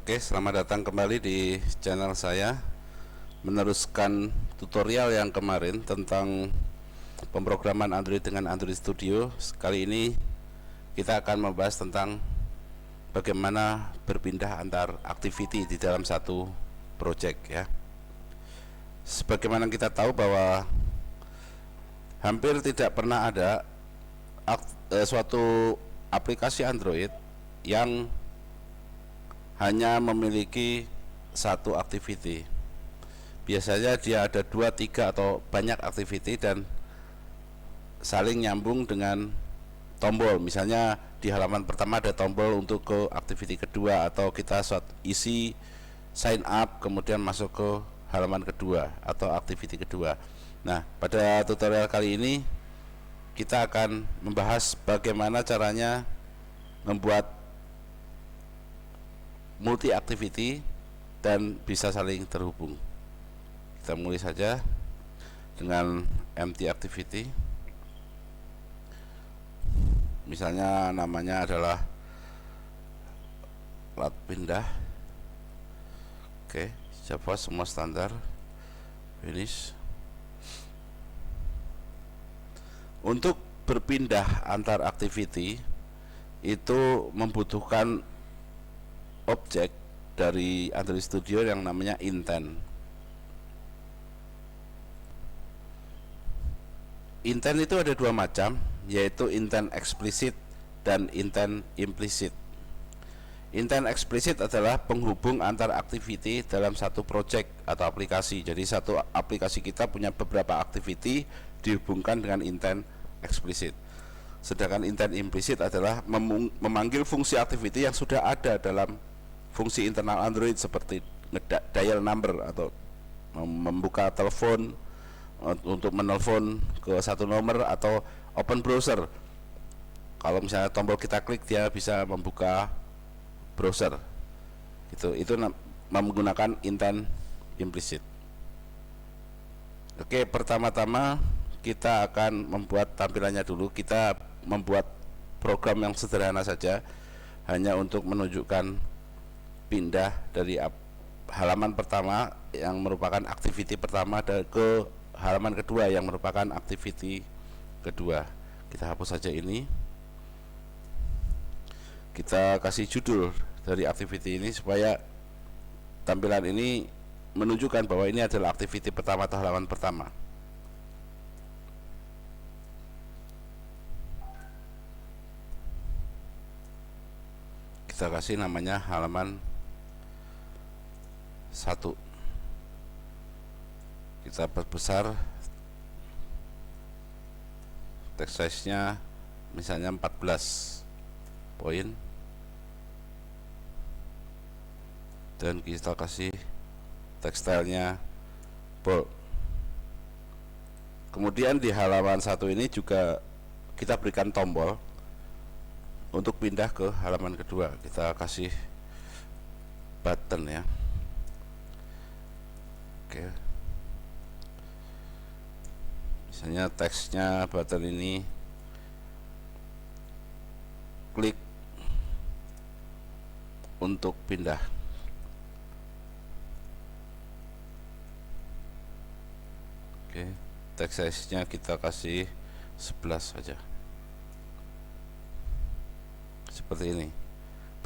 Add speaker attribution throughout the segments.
Speaker 1: Oke, selamat datang kembali di channel saya. Meneruskan tutorial yang kemarin tentang pemrograman Android dengan Android Studio. Kali ini kita akan membahas tentang bagaimana berpindah antar activity di dalam satu project ya. Sebagaimana kita tahu bahwa hampir tidak pernah ada suatu aplikasi Android yang hanya memiliki satu activity. Biasanya dia ada 2, 3 atau banyak activity dan saling nyambung dengan tombol. Misalnya di halaman pertama ada tombol untuk ke activity kedua, atau kita isi sign up kemudian masuk ke halaman kedua atau activity kedua. Nah, pada tutorial kali ini kita akan membahas bagaimana caranya membuat multi activity dan bisa saling terhubung. Kita mulai saja dengan empty activity. Misalnya namanya adalah alat pindah. Oke, Java semua standar. Finish. Untuk berpindah antar activity itu membutuhkan objek dari Android Studio yang namanya intent. Intent itu ada dua macam, yaitu intent explicit dan intent implicit. Intent explicit adalah penghubung antar activity dalam satu project atau aplikasi. Jadi satu aplikasi kita punya beberapa activity dihubungkan dengan intent explicit. Sedangkan intent implicit adalah memanggil fungsi activity yang sudah ada dalam fungsi internal Android, seperti dial number atau membuka telepon untuk menelpon ke satu nomor, atau open browser. Kalau misalnya tombol kita klik dia bisa membuka browser. Itu menggunakan intent implicit. Oke, pertama-tama kita akan membuat tampilannya dulu. Kita membuat program yang sederhana saja, hanya untuk menunjukkan pindah dari halaman pertama yang merupakan activity pertama ke halaman kedua yang merupakan activity kedua. Kita hapus saja ini. Kita kasih judul dari activity ini supaya tampilan ini menunjukkan bahwa ini adalah activity pertama atau halaman pertama. Kita kasih namanya halaman 1. Kita perbesar text size nya misalnya 14 poin, dan kita kasih tekstilnya bold. Kemudian di halaman 1 ini juga kita berikan tombol untuk pindah ke halaman kedua. Kita kasih button ya. Oke, misalnya teksnya button ini klik untuk pindah. Oke, text size nya kita kasih 11 saja, seperti ini.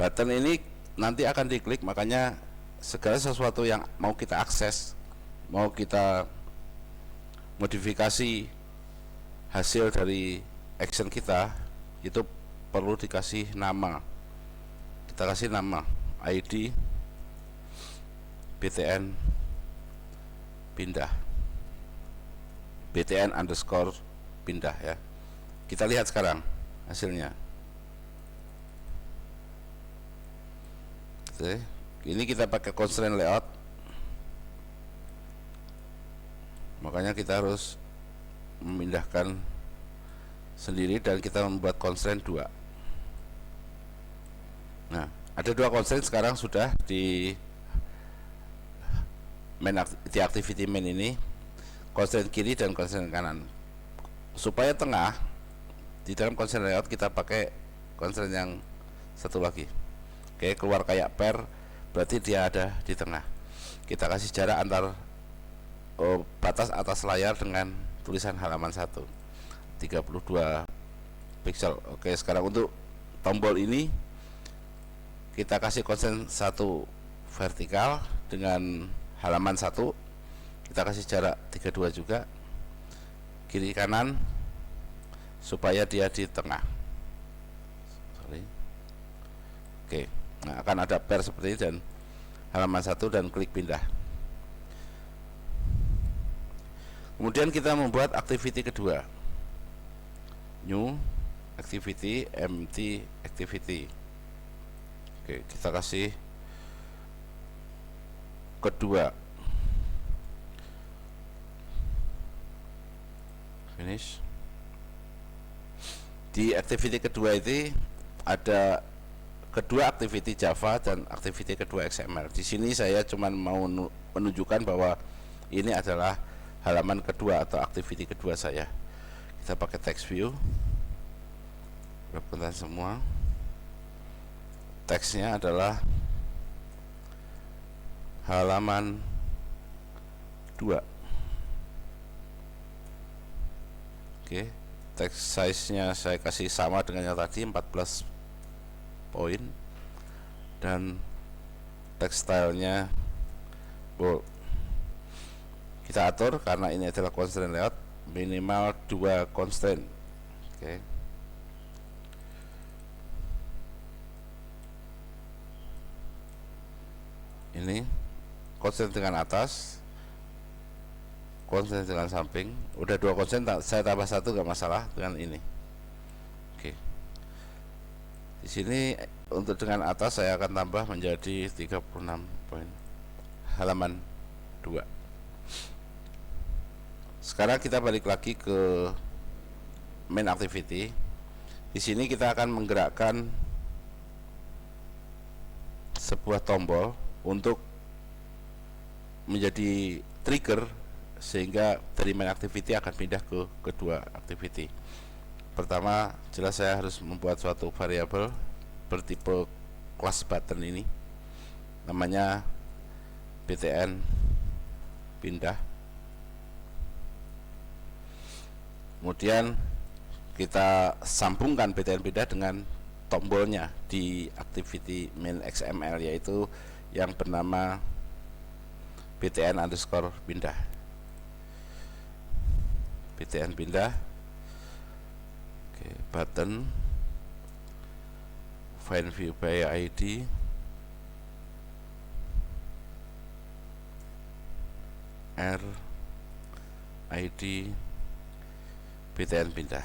Speaker 1: Button ini nanti akan diklik, makanya segala sesuatu yang mau kita akses, mau kita modifikasi hasil dari action kita, itu perlu dikasih nama. Kita kasih nama ID btn pindah, btn underscore pindah ya. Kita lihat sekarang hasilnya. Oke, ini kita pakai constraint layout, makanya kita harus memindahkan sendiri dan kita membuat constraint 2. Nah, ada 2 constraint sekarang sudah di activity main ini, constraint kiri dan constraint kanan. Supaya tengah, di dalam constraint layout kita pakai constraint yang satu lagi. Oke, keluar kayak pair berarti dia ada di tengah. Kita kasih jarak antar batas atas layar dengan tulisan halaman 1 32 pixel. Oke, sekarang untuk tombol ini kita kasih konsen 1 vertikal dengan halaman 1, kita kasih jarak 32 juga kiri kanan supaya dia di tengah. Oke, nah akan ada pair seperti ini dan halaman 1 dan klik pindah. Kemudian kita membuat activity kedua, new activity, empty activity. Oke, kita kasih kedua, finish. Di activity kedua itu ada kedua activity Java dan activity kedua XML. Di sini saya cuma mau menunjukkan bahwa ini adalah halaman kedua atau activity kedua saya. Kita pakai text view, represent semua. Teksnya adalah halaman 2. Oke, text size-nya saya kasih sama dengan yang tadi, 14 poin, dan text style-nya bold. Kita atur karena ini adalah constraint layout, minimal 2 constraint. Oke. Ini constraint dengan atas, constraint dengan samping. Udah 2 constraint, saya tambah 1 gak masalah dengan ini. Oke. Di sini untuk dengan atas saya akan tambah menjadi 36 poin, halaman 2. Sekarang kita balik lagi ke main activity. Di sini kita akan menggerakkan sebuah tombol untuk menjadi trigger sehingga dari main activity akan pindah ke kedua activity. Pertama, jelas saya harus membuat suatu variabel bertipe class button ini, namanya btn pindah. Kemudian kita sambungkan btn pindah dengan tombolnya di activity main XML, yaitu yang bernama btn underscore pindah. btn pindah. Oke, button find view by ID, r ID btn pindah.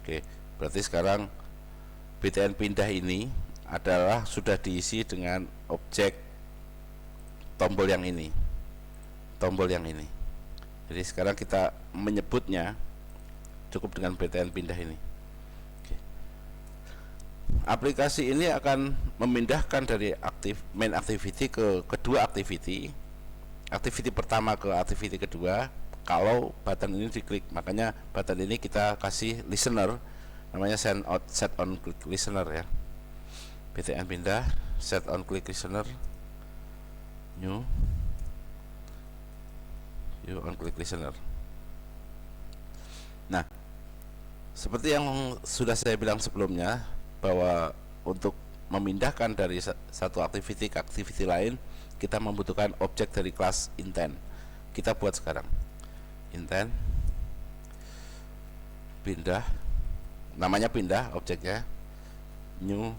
Speaker 1: Oke, berarti sekarang btn pindah ini adalah sudah diisi dengan objek tombol yang ini, Jadi sekarang kita menyebutnya cukup dengan btn pindah ini. Oke. Aplikasi ini akan memindahkan dari main activity ke kedua activity pertama ke activity kedua kalau button ini diklik. Makanya button ini kita kasih listener, namanya set on click listener ya. btn pindah, set on click listener, new on click listener. Nah, seperti yang sudah saya bilang sebelumnya, bahwa untuk memindahkan dari satu activity ke activity lain, kita membutuhkan objek dari kelas intent. Kita buat sekarang intent pindah, namanya pindah objeknya, new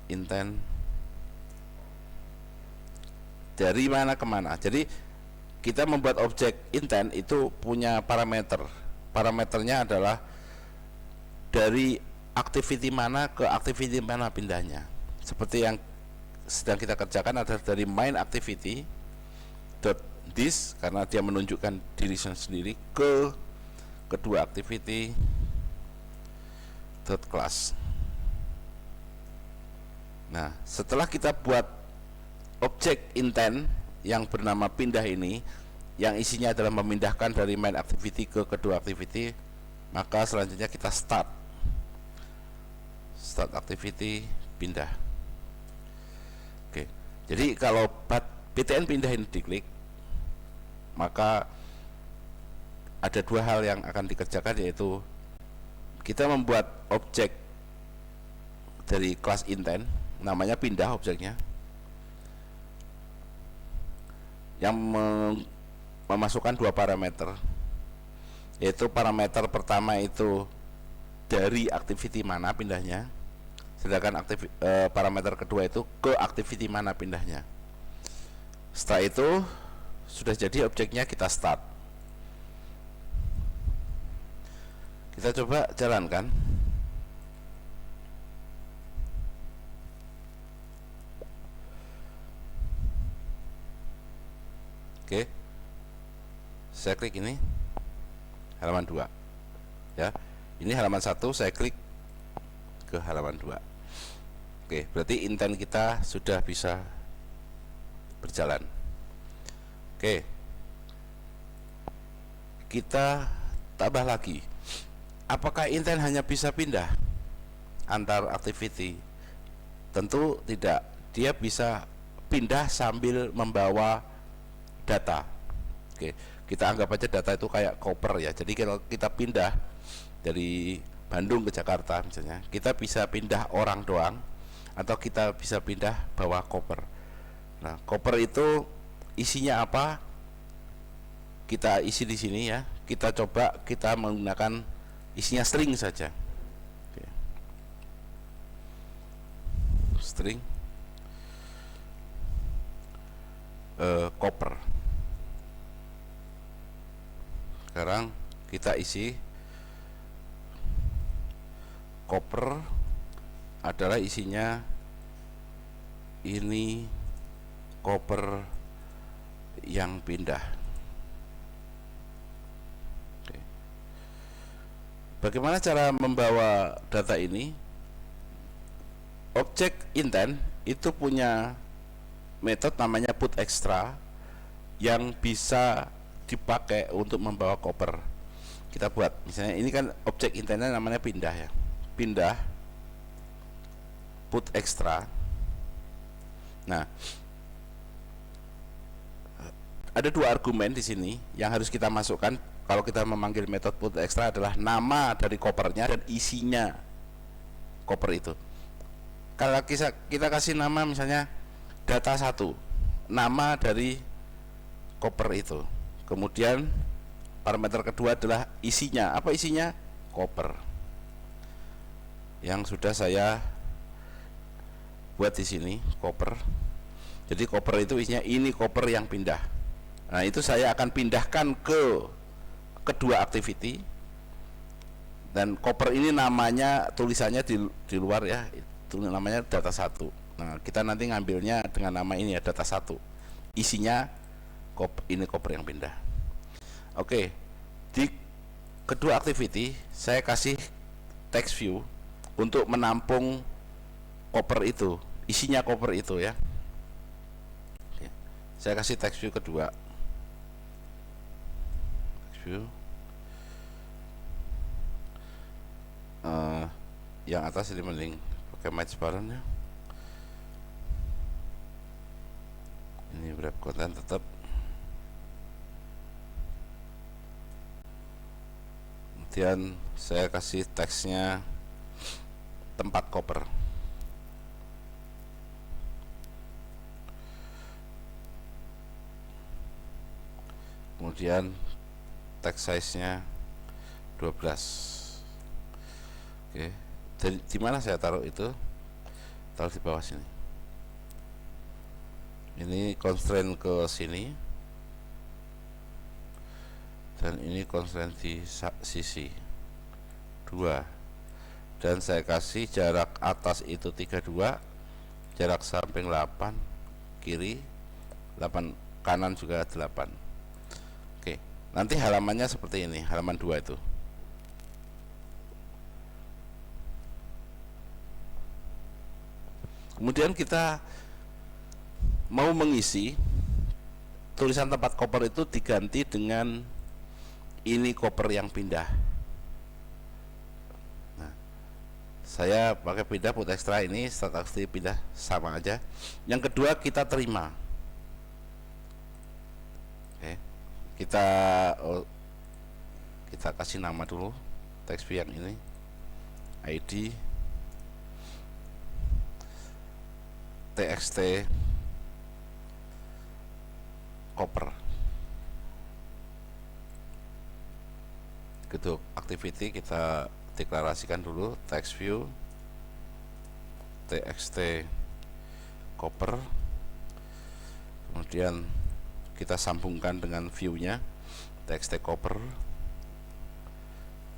Speaker 1: intent dari mana ke mana. Jadi kita membuat objek intent itu punya parameternya adalah dari activity mana ke activity mana pindahnya. Seperti yang sedang kita kerjakan adalah dari main activity .this karena dia menunjukkan diri sendiri ke kedua activity .class. Nah, setelah kita buat objek intent yang bernama pindah ini, yang isinya adalah memindahkan dari main activity ke kedua activity, maka selanjutnya kita start activity pindah. Jadi kalau btn pindah ini diklik, maka ada dua hal yang akan dikerjakan, yaitu kita membuat objek dari kelas intent, namanya pindah objeknya, yang memasukkan dua parameter, yaitu parameter pertama itu dari activity mana pindahnya, sedangkan parameter kedua itu ke activity mana pindahnya. Setelah itu sudah jadi objeknya, kita start. Kita coba jalankan. Oke, saya klik ini halaman 2 ya. Ini halaman 1, saya klik ke halaman 2. Oke, berarti intent kita sudah bisa berjalan. Oke, kita tambah lagi. Apakah intent hanya bisa pindah antar activity? Tentu tidak. Dia bisa pindah sambil membawa data. Oke, kita anggap aja data itu kayak koper ya. Jadi kalau kita pindah dari Bandung ke Jakarta misalnya, kita bisa pindah orang doang, atau kita bisa pindah bawa koper. Nah, koper itu isinya apa? Kita isi di sini ya. Kita coba kita menggunakan isinya string saja. Oke. String koper. Sekarang kita isi koper adalah isinya ini koper yang pindah. Oke. Bagaimana cara membawa data ini? Objek intent itu punya metode namanya put extra yang bisa dipakai untuk membawa koper. Kita buat misalnya ini kan objek intentnya namanya pindah ya. Pindah put extra. Nah, ada dua argumen di sini yang harus kita masukkan kalau kita memanggil metode put extra, adalah nama dari kopernya dan isinya koper itu. Kalau kita kasih nama misalnya data 1, nama dari koper itu. Kemudian parameter kedua adalah isinya. Apa isinya? Koper. Yang sudah saya buat di sini, koper. Jadi koper itu isinya ini koper yang pindah. Nah, itu saya akan pindahkan ke kedua activity, dan koper ini namanya, tulisannya di luar ya, itu namanya data 1. Nah, kita nanti ngambilnya dengan nama ini ya, data 1. Isinya ini koper yang pindah. Oke, di kedua activity saya kasih text view untuk menampung koper itu, isinya koper itu ya. Oke, saya kasih text view kedua. Text view yang atas ini mending pakai match parent ya. Ini wrap content tetap. Kemudian saya kasih teksnya tempat koper. Kemudian text size-nya 12. Oke, di mana saya taruh itu? Taruh di bawah sini. Ini constraint ke sini, dan ini constraint di sisi 2, dan saya kasih jarak atas itu 32, jarak samping 8, kiri 8, kanan juga 8. Oke, nanti halamannya seperti ini, halaman 2 itu. Kemudian kita mau mengisi tulisan tempat koper itu diganti dengan ini koper yang pindah. Nah, saya pakai pindah put extra, ini start activity pindah sama aja. Yang kedua kita terima. Oke, kita kasih nama dulu text view yang ini, ID txt koper. Gitu, activity kita deklarasikan dulu text view txt koper, kemudian kita sambungkan dengan view-nya txt koper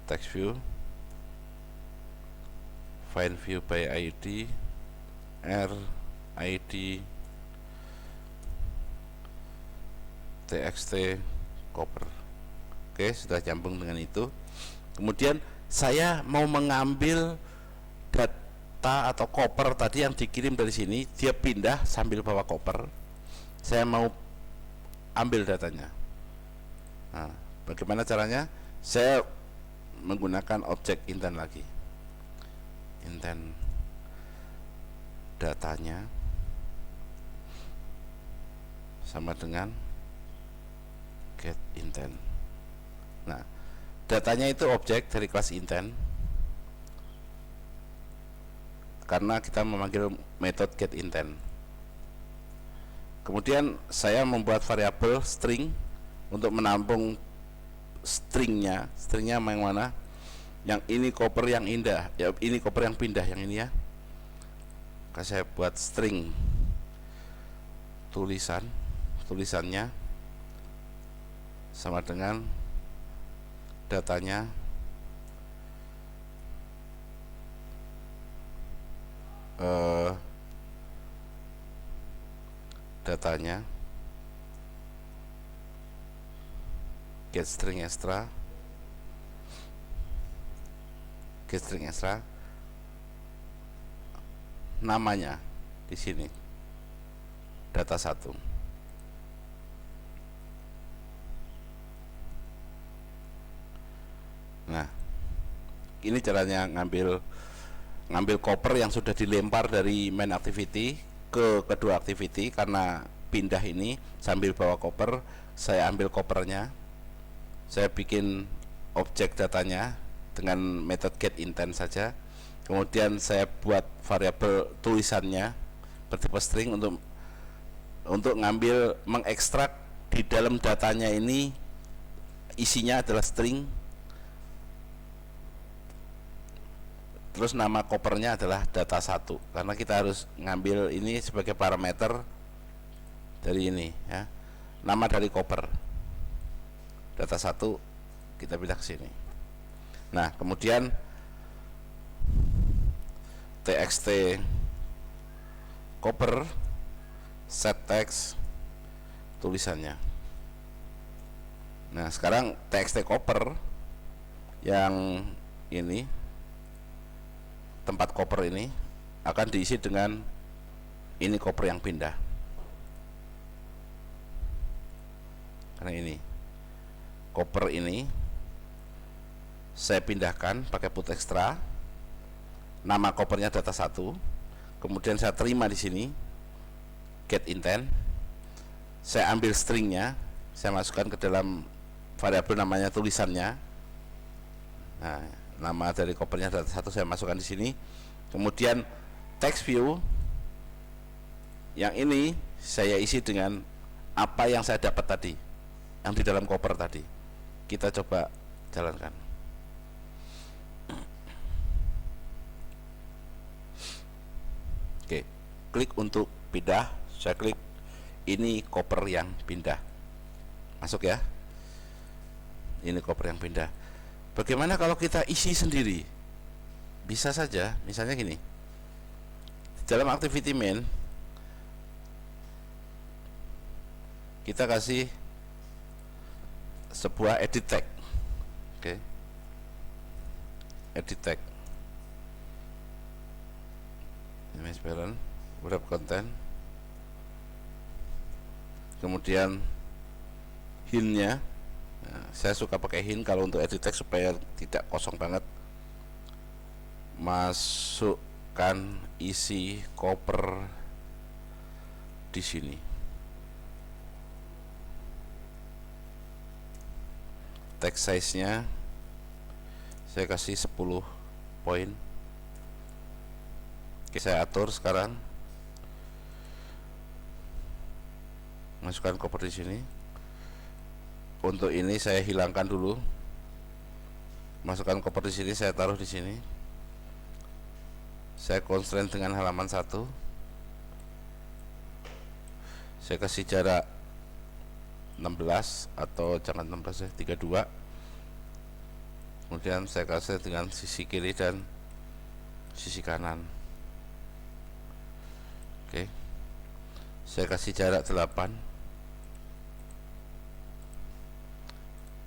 Speaker 1: text view find view by ID r ID txt koper. Oke, sudah nyambung dengan itu. Kemudian saya mau mengambil data atau koper tadi yang dikirim dari sini, dia pindah sambil bawa koper. Saya mau ambil datanya. Nah, bagaimana caranya? Saya menggunakan objek intent lagi. Intent datanya sama dengan get intent. Nah, datanya itu objek dari kelas intent karena kita memanggil metode get intent. Kemudian saya membuat variabel string untuk menampung stringnya yang mana? Yang ini koper yang indah, ya ini koper yang pindah yang ini ya. Maka saya buat string tulisannya sama dengan datanya get string extra namanya di sini data 1. Nah, ini caranya ngambil koper yang sudah dilempar dari main activity ke kedua activity. Karena pindah ini sambil bawa koper, saya ambil kopernya, saya bikin objek datanya dengan metode get intent saja. Kemudian saya buat variabel tulisannya bertipe string untuk ngambil mengekstrak di dalam datanya ini isinya adalah string. Terus nama kopernya adalah data 1 karena kita harus ngambil ini sebagai parameter dari ini ya. Nama dari koper data 1 kita pindah ke sini. Nah, kemudian txt koper set text tulisannya. Nah, sekarang txt koper yang ini tempat koper ini akan diisi dengan ini koper yang pindah. Karena ini koper ini saya pindahkan pakai put extra, nama kopernya data 1, kemudian saya terima di sini get intent, saya ambil stringnya, saya masukkan ke dalam variabel namanya tulisannya. Nah, nama dari kopernya data 1 saya masukkan di sini. Kemudian text view yang ini saya isi dengan apa yang saya dapat tadi, yang di dalam koper tadi. Kita coba jalankan. Oke, klik untuk pindah. Saya klik ini koper yang pindah. Masuk ya. Ini koper yang pindah. Bagaimana kalau kita isi sendiri? Bisa saja, misalnya gini. Dalam activity main kita kasih sebuah edit tag. Oke. Edit tag. Image parent, wrap content. Kemudian hint-nya. Nah, saya suka pakai hint kalau untuk edit tag supaya tidak kosong banget. masukkan isi koper di sini. Text size-nya saya kasih 10 poin. Oke, saya atur sekarang. Masukkan koper di sini. Untuk ini saya hilangkan dulu. Masukkan koper di sini, saya taruh di sini. Saya constraint dengan halaman 1. Saya kasih jarak 16 atau jangan 16 ya, 32. Kemudian saya kasih dengan sisi kiri dan sisi kanan. Oke. Saya kasih jarak 8.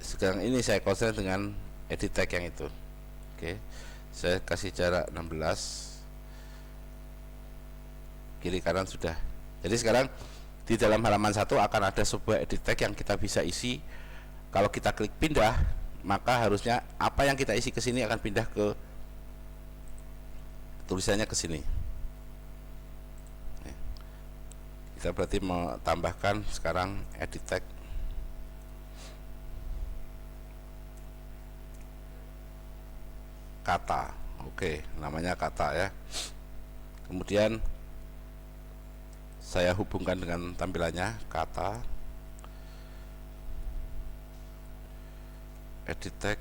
Speaker 1: Sekarang ini saya constraint dengan edit tag yang itu. Oke. Saya kasih jarak 16. Kiri kanan sudah. Jadi sekarang di dalam halaman 1 akan ada sebuah edit tag yang kita bisa isi. Kalau kita klik pindah, maka harusnya apa yang kita isi ke sini akan pindah ke tulisannya ke sini. Kita berarti mau tambahkan sekarang edit tag. Kata. Oke, namanya kata ya. Kemudian saya hubungkan dengan tampilannya kata, edit tag,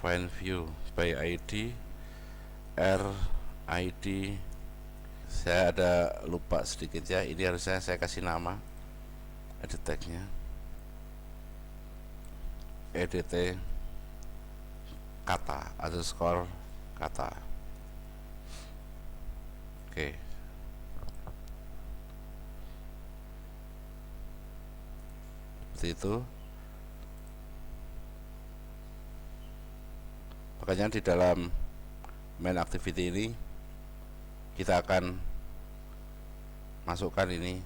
Speaker 1: find view by ID, RID. Saya ada lupa sedikit ya, ini harusnya saya kasih nama edit tagnya, edit kata underscore kata. Oke. Seperti itu. Makanya di dalam main activity ini kita akan masukkan ini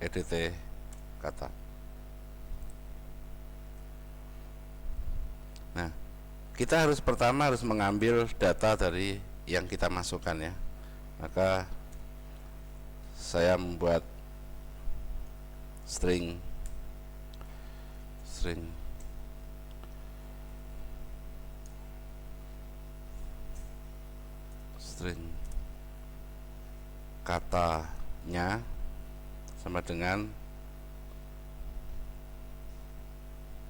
Speaker 1: edit kata. Nah, kita pertama harus mengambil data dari yang kita masukkan ya. Maka saya membuat string katanya sama dengan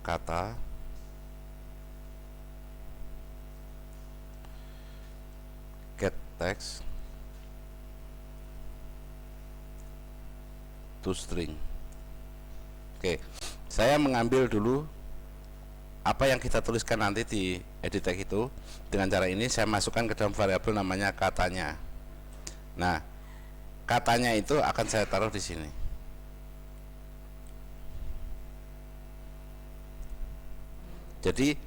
Speaker 1: kata get text to string. Oke, saya mengambil dulu apa yang kita tuliskan nanti di edit tag itu. Dengan cara ini saya masukkan ke dalam variabel namanya katanya. Nah, katanya itu akan saya taruh di sini. Jadi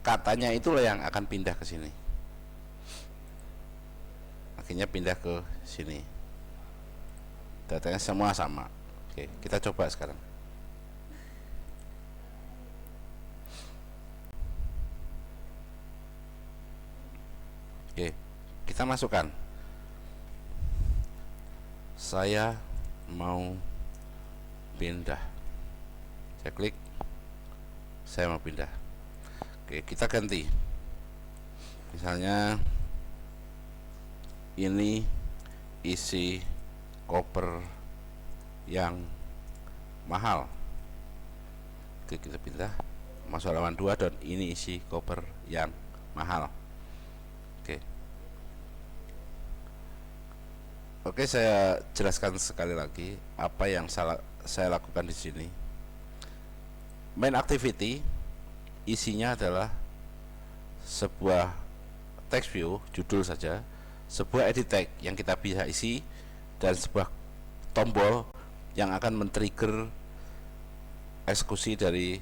Speaker 1: katanya itulah yang akan pindah ke sini. Akhirnya pindah ke sini. Datanya semua sama. Oke, kita coba sekarang. Oke, kita masukkan. Saya mau pindah. Saya klik. Saya mau pindah. Oke, kita ganti. Misalnya ini isi koper yang mahal. Oke, kita pindah masuk halaman 2 dan ini isi koper yang mahal. Oke, saya jelaskan sekali lagi apa yang saya lakukan di sini. Main activity isinya adalah sebuah text view, judul saja, sebuah edit tag yang kita bisa isi, dan sebuah tombol yang akan men-trigger eksekusi dari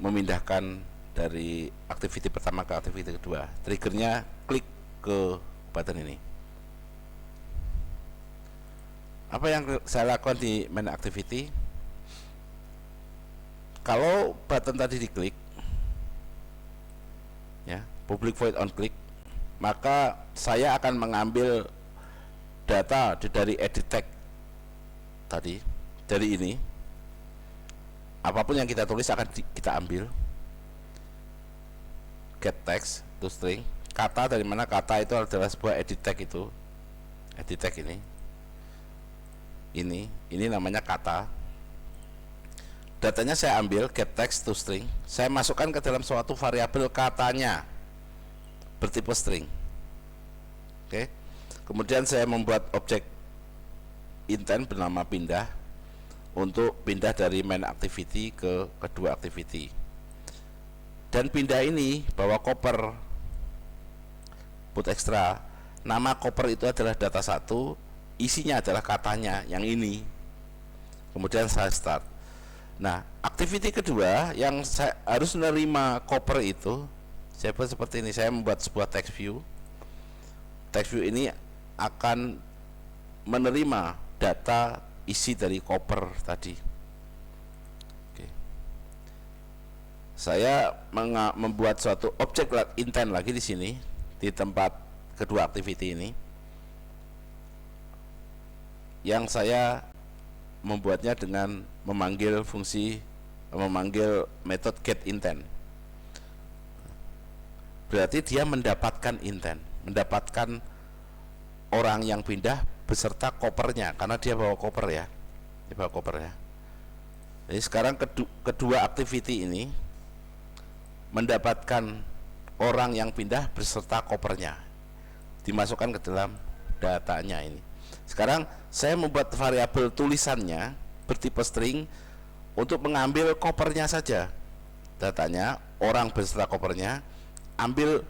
Speaker 1: memindahkan dari activity pertama ke activity kedua. Triggernya klik ke button ini. Apa yang saya lakukan di main activity? Kalau button tadi diklik, ya, public void on click, maka saya akan mengambil data dari edit tag tadi, dari ini apapun yang kita tulis akan kita ambil. Get text to string, kata dari mana, kata itu adalah sebuah edit tag, itu edit tag ini namanya kata. Datanya saya ambil, get text to string, saya masukkan ke dalam suatu variabel katanya bertipe string. Oke. Kemudian saya membuat objek intent bernama pindah untuk pindah dari main activity ke kedua activity. Dan pindah ini bawa koper put extra. Nama koper itu adalah data 1, isinya adalah katanya yang ini. Kemudian saya start. Nah, activity kedua yang saya harus menerima koper itu, saya buat seperti ini. Saya membuat sebuah text view. Text view ini akan menerima data isi dari koper tadi. Oke. Saya membuat suatu objek intent lagi di sini, di tempat kedua activity ini, yang saya membuatnya dengan memanggil metode get intent. Berarti dia mendapatkan intent, mendapatkan orang yang pindah beserta kopernya, karena dia bawa koper ya, Jadi sekarang kedua activity ini mendapatkan orang yang pindah beserta kopernya, dimasukkan ke dalam datanya ini. Sekarang saya membuat variabel tulisannya bertipe string untuk mengambil kopernya saja, datanya orang beserta kopernya, ambil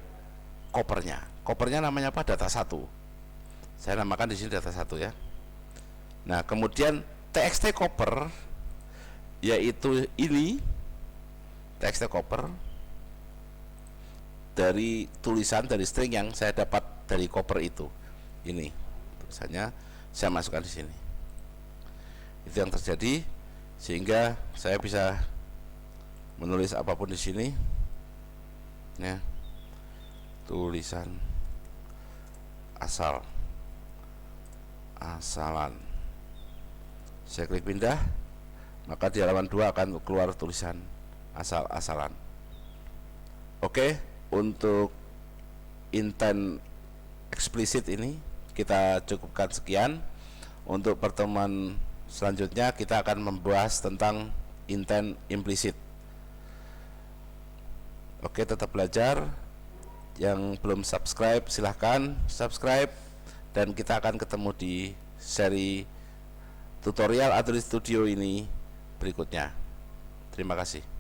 Speaker 1: kopernya namanya apa? Data 1. Saya namakan di sini data 1 ya. Nah, kemudian txt koper, yaitu ini txt koper dari tulisan dari string yang saya dapat dari koper itu. Ini tulisannya saya masukkan di sini. Itu yang terjadi, sehingga saya bisa menulis apapun di sini ya. Tulisan asalan. Saya klik pindah, maka di halaman 2 akan keluar tulisan asal-asalan. Oke, untuk intent eksplisit ini kita cukupkan sekian. Untuk pertemuan selanjutnya kita akan membahas tentang intent implisit. Oke, tetap belajar. Yang belum subscribe silahkan subscribe, dan kita akan ketemu di seri tutorial Adobe Studio ini berikutnya. Terima kasih.